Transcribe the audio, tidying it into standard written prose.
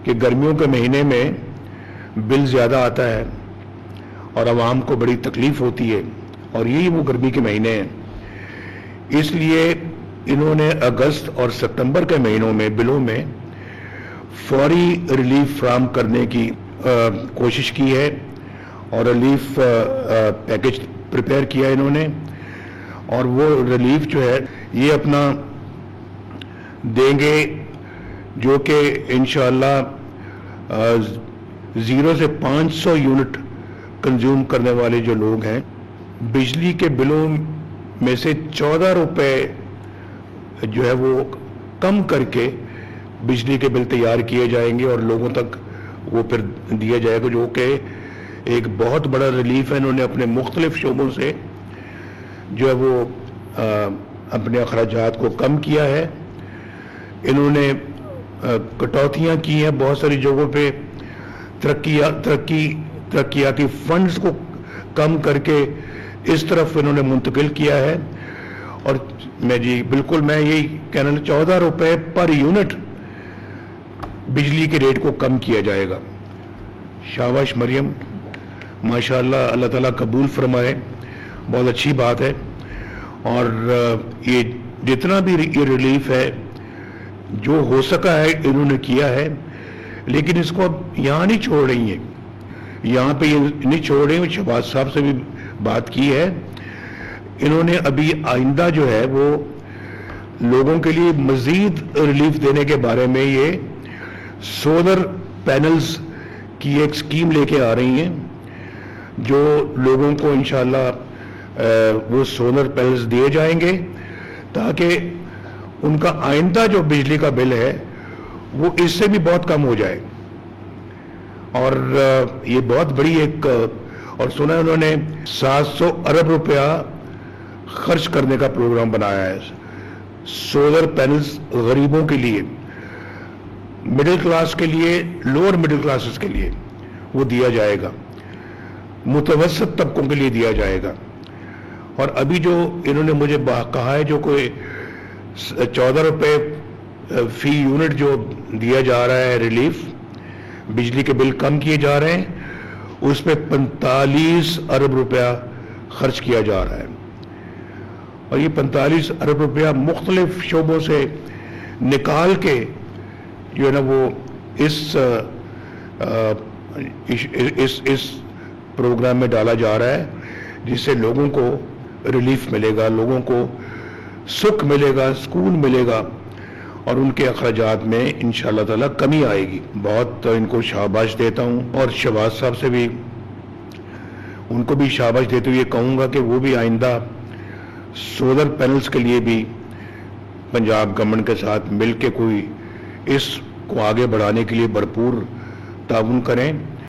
کہ गर्मियों के महीने में बिल ज़्यादा आता है और आवाम को बड़ी तकलीफ़ होती है, और यही वो गर्मी के महीने हैं। इसलिए इन्होंने अगस्त और सितंबर के महीनों में बिलों में फौरी रिलीफ फराहम करने की कोशिश की है और रिलीफ पैकेज प्रिपेयर किया इन्होंने, और वो रिलीफ जो है ये अपना देंगे, जो कि इंशाअल्लाह 0 से 500 यूनिट कंज्यूम करने वाले जो लोग हैं, बिजली के बिलों में से 14 रुपए जो है वो कम करके बिजली के बिल तैयार किए जाएंगे और लोगों तक वो फिर दिया जाएगा, जो कि एक बहुत बड़ा रिलीफ है। इन्होंने अपने मुख्तलिफ शोबों से जो है वो अपने अखराजात को कम किया है। इन्होंने कटौतियाँ की हैं बहुत सारी जगहों पे, तरक्याती फंड्स को कम करके इस तरफ इन्होंने मुंतकिल किया है। और मैं यही कहना, 14 रुपए पर यूनिट बिजली के रेट को कम किया जाएगा। शाबाश मरियम, माशाअल्लाह, अल्लाह ताला कबूल फरमाए, बहुत अच्छी बात है। और ये जितना भी ये रिलीफ है जो हो सका है इन्होंने किया है, लेकिन इसको अब यहाँ नहीं छोड़ रही है, यहाँ पे ये नहीं छोड़ रही है। शहबाज साहब से भी बात की है, इन्होंने अभी आइंदा जो है वो लोगों के लिए मजीद रिलीफ देने के बारे में ये सोलर पैनल्स की एक स्कीम लेके आ रही हैं, जो लोगों को इंशाअल्लाह वो सोलर पैनल्स दिए जाएंगे ताकि उनका आइंदा जो बिजली का बिल है वो इससे भी बहुत कम हो जाए। और ये बहुत बड़ी एक, और सुना उन्होंने 700 अरब रुपया खर्च करने का प्रोग्राम बनाया है सोलर पैनल्स गरीबों के लिए, मिडिल क्लास के लिए, लोअर मिडिल क्लासेस के लिए वो दिया जाएगा, मुतवसत तबकों के लिए दिया जाएगा। और अभी जो इन्होंने मुझे कहा है, जो कोई 14 रुपए फी यूनिट जो दिया जा रहा है रिलीफ, बिजली के बिल कम किए जा रहे हैं, उस पर 45 अरब रुपया खर्च किया जा रहा है। और ये 45 अरब रुपया मुख्तलिफ शोबों से निकाल के जो है ना वो इस प्रोग्राम में डाला जा रहा है, जिससे लोगों को रिलीफ मिलेगा, लोगों को सुख मिलेगा, सुकून मिलेगा और उनके अखराजात में इंशाअल्लाह ताला कमी आएगी। बहुत इनको शाबाश देता हूँ, और शहबाज साहब से भी उनको भी शाबाश देते हुए कहूँगा कि वो भी आइंदा सोलर पैनल्स के लिए भी पंजाब गवर्नमेंट के साथ मिल के कोई इसको आगे बढ़ाने के लिए भरपूर ताउन करें।